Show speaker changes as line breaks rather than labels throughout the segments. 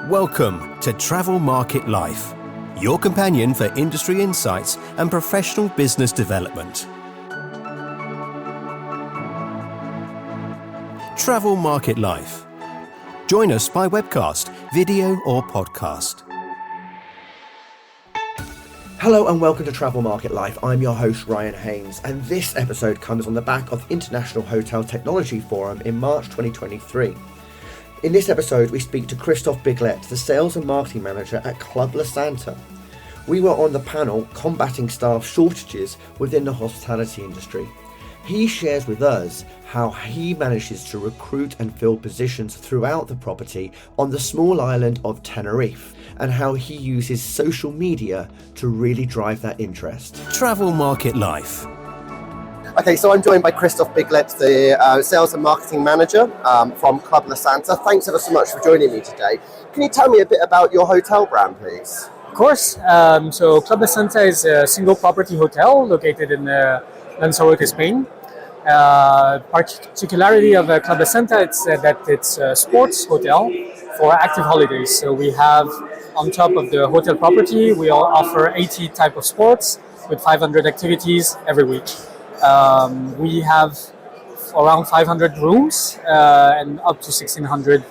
Welcome to Travel Market Life, your companion for industry insights and professional business development. Travel Market Life. Join us by webcast, video or podcast.
Hello and welcome to Travel Market Life. I'm your host Ryan Haynes, and this episode comes on the back of International Hotel Technology Forum in March 2023. In this episode, we speak to Christophe Biglet, the Sales and Marketing Manager at Club La Santa. We were on the panel combating staff shortages within the hospitality industry. He shares with us how he manages to recruit and fill positions throughout the property on the small island of Tenerife, and how he uses social media to really drive that interest.
Travel Market Life.
Okay, so I'm joined by Christophe Biglet, the Sales and Marketing Manager from Club La Santa. Thanks ever so much for joining me today. Can you tell me a bit about your hotel brand, please?
Of course. So Club La Santa is a single property hotel located in Lanzarote, Spain. Particularity of Club La Santa is that it's a sports hotel for active holidays. So we have, on top of the hotel property, we all offer 80 type of sports with 500 activities every week. We have around 500 rooms and up to 1,600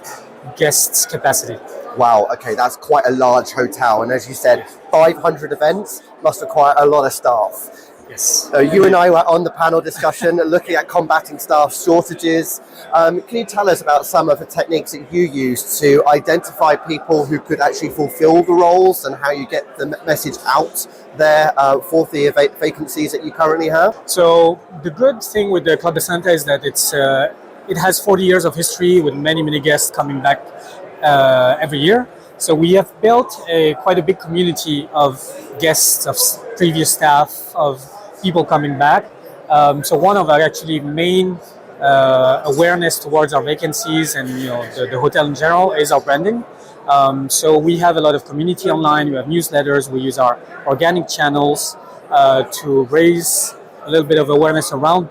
guests capacity.
Wow, okay, that's quite a large hotel. And as you said, 500 events must require a lot of staff.
Yes.
You and I were on the panel discussion looking at combating staff shortages. Can you tell us about some of the techniques that you use to identify people who could actually fulfill the roles and how you get the message out there for the vacancies that you currently have?
So the good thing with the Club La Santa is that it has 40 years of history with many guests coming back every year. So we have built quite a big community of guests, of previous staff, of people coming back. So one of our actually main awareness towards our vacancies and the hotel in general is our branding. So we have a lot of community online. We have newsletters. We use our organic channels to raise a little bit of awareness around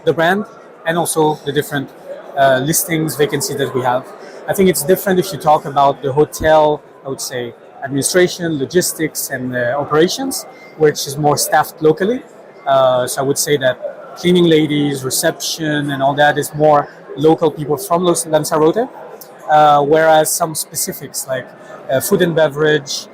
the brand and also the different listings, vacancies that we have. I think it's different if you talk about the hotel, I would say, administration, logistics, and operations, which is more staffed locally. So I would say that cleaning ladies, reception, and all that is more local people from Lanzarote. Whereas some specifics like food and beverage,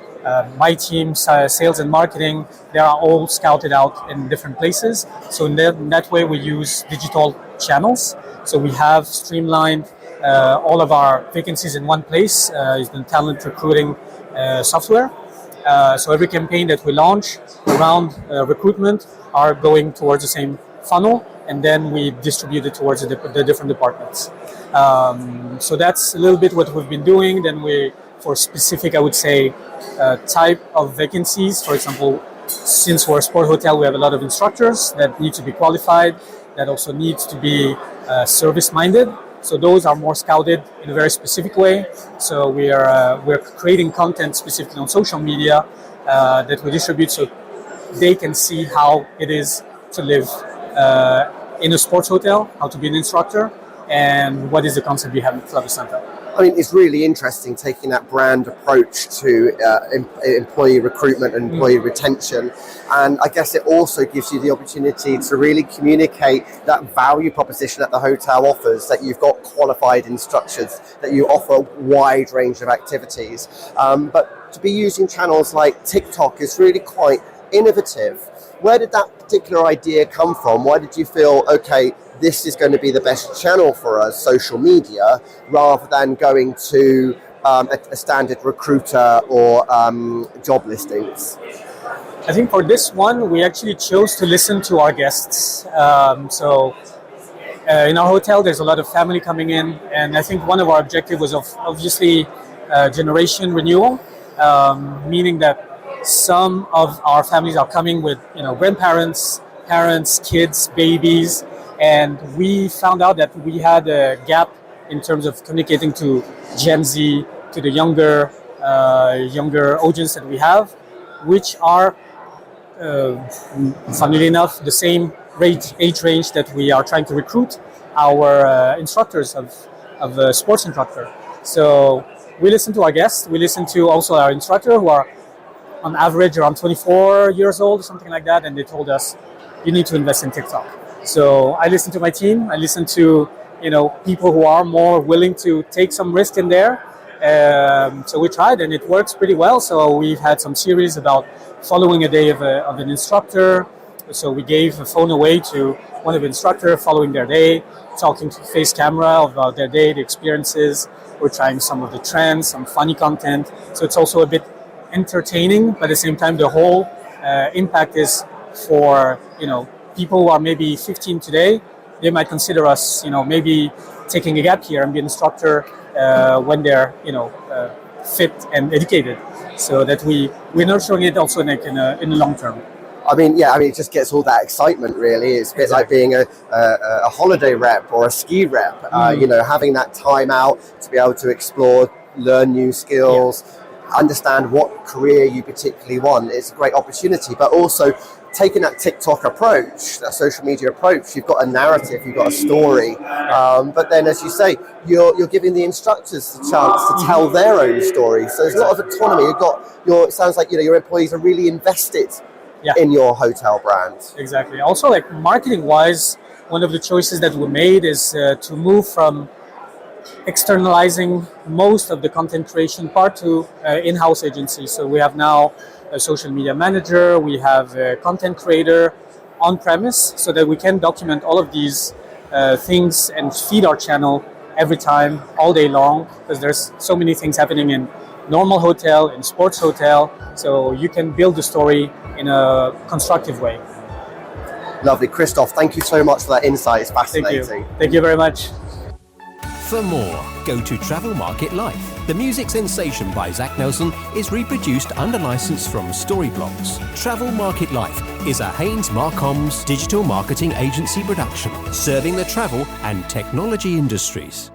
my team, sales and marketing, they are all scouted out in different places. So in that way, we use digital channels. So we have streamlined all of our vacancies in one place using talent recruiting software. So every campaign that we launch around recruitment are going towards the same funnel, and then we distribute it towards the different departments. So that's a little bit what we've been doing. Then for specific, I would say, type of vacancies, for example, since we're a sport hotel, we have a lot of instructors that need to be qualified, that also needs to be service-minded. So those are more scouted in a very specific way. So we're creating content specifically on social media that we distribute so they can see how it is to live in a sports hotel, how to be an instructor, and what is the concept we have at Club La Santa.
I mean, it's really interesting taking that brand approach to employee recruitment and employee retention. And I guess it also gives you the opportunity to really communicate that value proposition that the hotel offers, that you've got qualified instructors, that you offer a wide range of activities. But to be using channels like TikTok is really quite innovative. Where did that particular idea come from? Why did you feel, okay, this is going to be the best channel for us, social media, rather than going to a standard recruiter or job listings?
I think for this one, we actually chose to listen to our guests. In our hotel, there's a lot of family coming in, and I think one of our objectives was obviously generation renewal, meaning that some of our families are coming with grandparents, parents, kids, babies, and we found out that we had a gap in terms of communicating to Gen Z, to the younger audience that we have, which are, funnily enough, the same age range that we are trying to recruit our instructors of sports instructor. So we listen to our guests. We listen to also our instructor, who are on average around 24 years old or something like that, and they told us, you need to invest in TikTok. So I listened to my team. I listened to people who are more willing to take some risk in there. So we tried, and it works pretty well. So we've had some series about following a day of an instructor. So we gave a phone away to one of the instructors, following their day, talking to face camera about their day, the experiences. We're trying some of the trends, some funny content. So it's also a bit entertaining, but at the same time, the whole impact is for people who are maybe 15 today. They might consider us, maybe taking a gap here and be an instructor when they're, fit and educated. So that we're nurturing it also in the long term.
I mean, it just gets all that excitement, really. It's a bit like being a holiday rep or a ski rep, having that time out to be able to explore, learn new skills, understand what career you particularly want. It's a great opportunity, but also taking that TikTok approach, that social media approach, you've got a narrative, you've got a story, but then, as you say, you're giving the instructors the chance to tell their own story. So there's a lot of autonomy. It sounds like your employees are really invested in your hotel brand.
Exactly. Also, like marketing-wise, one of the choices that we made is to move from externalizing most of the content creation part to in-house agency. So we have now a social media manager, we have a content creator on premise, so that we can document all of these things and feed our channel every time, all day long, because there's so many things happening in normal hotel, in sports hotel, so you can build the story in a constructive way.
Lovely. Christophe, thank you so much for that insight. It's fascinating.
Thank you very much.
For more, go to Travel Market Life. The music sensation by Zach Nelson is reproduced under license from Storyblocks. Travel Market Life is a Haynes Marcoms digital marketing agency production, serving the travel and technology industries.